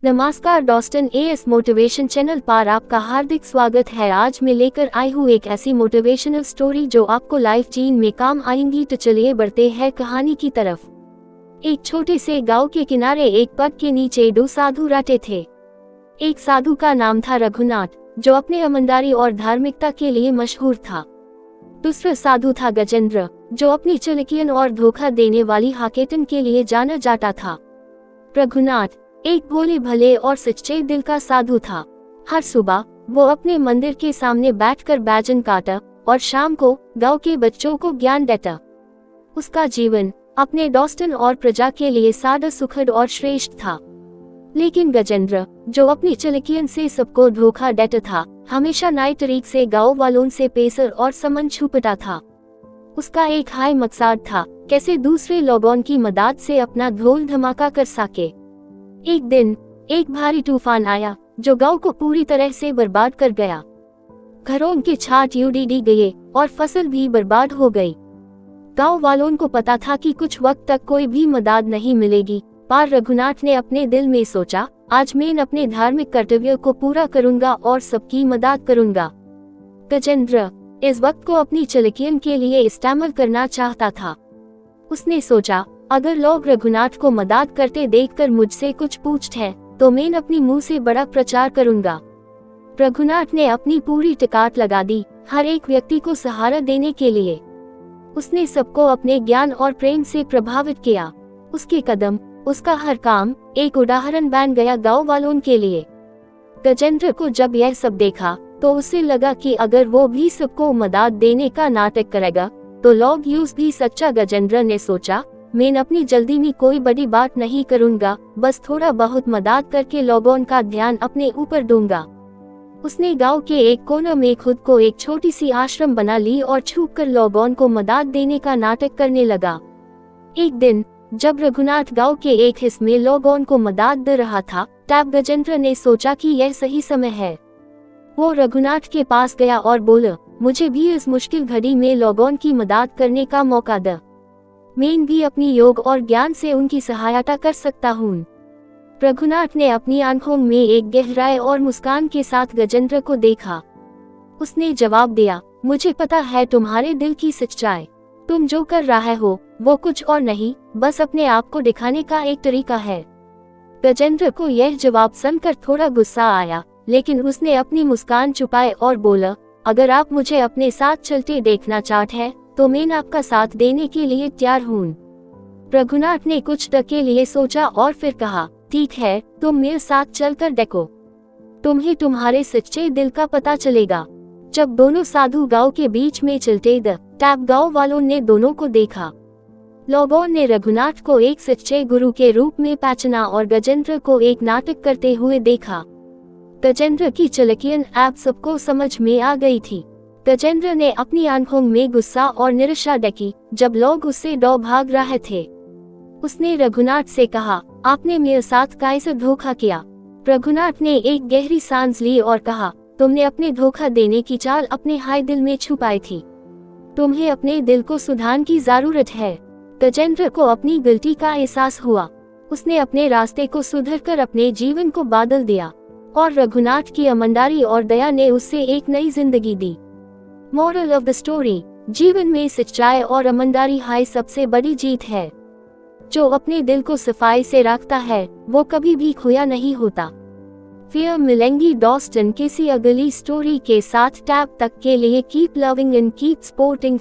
नमस्कार डॉस्टन as motivation channel पर आपका हार्दिक स्वागत है। आज मैं लेकर आई हूँ एक ऐसी मोटिवेशनल स्टोरी जो आपको लाइफ जीने में काम आएंगी। तो चलिए बढ़ते हैं कहानी की तरफ। एक छोटे से गांव के किनारे एक पग के नीचे दो साधु रहते थे। एक साधु का नाम था रघुनाथ, जो अपने ईमानदारी और धार्मिकता के लिए मशहूर था। दूसरा साधु था गजेंद्र, जो अपनी चालाकियत और धोखा देने वाली हकीकत के लिए जाना जाता था। रघुनाथ एक भोले भले और सच्चे दिल का साधु था। हर सुबह वो अपने मंदिर के सामने बैठकर बैजन काटा और शाम को गांव के बच्चों को ज्ञान देता। उसका जीवन अपने डॉस्टन और प्रजा के लिए सादा, सुखद और श्रेष्ठ था। लेकिन गजेंद्र, जो अपनी चालाकियत से सबको धोखा देता था, हमेशा नए तरीके से गांव वालों से पैसा और सामान छुपाता था। उसका एक हाई मकसद था, कैसे दूसरे लोगों की मदद से अपना धूल धमाका कर सके। एक दिन एक भारी तूफान आया जो गांव को पूरी तरह से बर्बाद कर गया। घरों के छात उड़ा गए और फसल भी बर्बाद हो गई। गांव वालों को पता था कि कुछ वक्त तक कोई भी मदद नहीं मिलेगी, पर रघुनाथ ने अपने दिल में सोचा, आज मैं अपने धार्मिक कर्तव्य को पूरा करूंगा और सबकी मदद करूंगा। गजेंद्र इस वक्त को अपनी चालाकियत के लिए इस्तेमाल करना चाहता था। उसने सोचा, अगर लोग रघुनाथ को मदद करते देखकर मुझसे कुछ पूछते हैं तो मैं अपनी मुंह से बड़ा प्रचार करूंगा। रघुनाथ ने अपनी पूरी ताकत लगा दी, हर एक व्यक्ति को सहारा देने के लिए। उसने सबको अपने ज्ञान और प्रेम से प्रभावित किया। उसके कदम, उसका हर काम एक उदाहरण बन गया गांव वालों के लिए। गजेंद्र को जब यह सब देखा तो उसे लगा कि अगर वो भी सबको मदद देने का नाटक करेगा तो लोग यूं भी सच्चा। गजेंद्र ने सोचा, मैं अपनी जल्दी में कोई बड़ी बात नहीं करूंगा, बस थोड़ा बहुत मदद करके लोगों का ध्यान अपने ऊपर दूंगा। उसने गांव के एक कोने में खुद को एक छोटी सी आश्रम बना ली और छुपकर लोगों को मदद देने का नाटक करने लगा। एक दिन जब रघुनाथ गांव के एक हिस्से में लोगों को मदद दे रहा था, तब गजेंद्र ने सोचा कि यह सही समय है। वो रघुनाथ के पास गया और बोला, मुझे भी इस मुश्किल घड़ी में लोगों की मदद करने का मौका दे। मैं भी अपनी योग और ज्ञान से उनकी सहायता कर सकता हूँ। रघुनाथ ने अपनी आंखों में एक गहराई और मुस्कान के साथ गजेंद्र को देखा। उसने जवाब दिया, मुझे पता है तुम्हारे दिल की सच्चाई। तुम जो कर रहे हो वो कुछ और नहीं, बस अपने आप को दिखाने का एक तरीका है। गजेंद्र को यह जवाब सुनकर थोड़ा गुस्सा आया, लेकिन उसने अपनी मुस्कान छुपाए और बोला, अगर आप मुझे अपने साथ चलते देखना चाहते हैं तो मैं आपका साथ देने के लिए तैयार हूँ। रघुनाथ ने कुछ देर के लिए सोचा और फिर कहा, ठीक है, तुम मेरे साथ चलकर देखो, तुम्हें तुम्हारे सच्चे दिल का पता चलेगा। जब दोनों साधु गांव के बीच में चलते थे, तब गांव वालों ने दोनों को देखा। लोगों ने रघुनाथ को एक सच्चे गुरु के रूप में पहचाना और गजेंद्र को एक नाटक करते हुए देखा। गजेंद्र की चालाकियत अब सबको समझ में आ गई थी। गजेंद्र ने अपनी आंखों में गुस्सा और निराशा देखी जब लोग उससे दो भाग रहे थे। उसने रघुनाथ से कहा, आपने मेरे साथ कैसे धोखा किया? रघुनाथ ने एक गहरी सांस ली और कहा, तुमने अपने धोखा देने की चाल अपने हाय दिल में छुपाई थी। तुम्हें अपने दिल को सुधारने की जरूरत है। गजेंद्र को अपनी गलती का एहसास हुआ। उसने अपने रास्ते को सुधारकर अपने जीवन को बदल दिया और रघुनाथ की ईमानदारी और दया ने उससे एक नई जिंदगी दी। मोरल ऑफ द स्टोरी, जीवन में सच्चाई और ईमानदारी है सबसे बड़ी जीत है। जो अपने दिल को सफाई से रखता है वो कभी भी खोया नहीं होता। फिर मिलेंगी डॉस्टन किसी अगली स्टोरी के साथ। तब तक के लिए keep loving and keep supporting.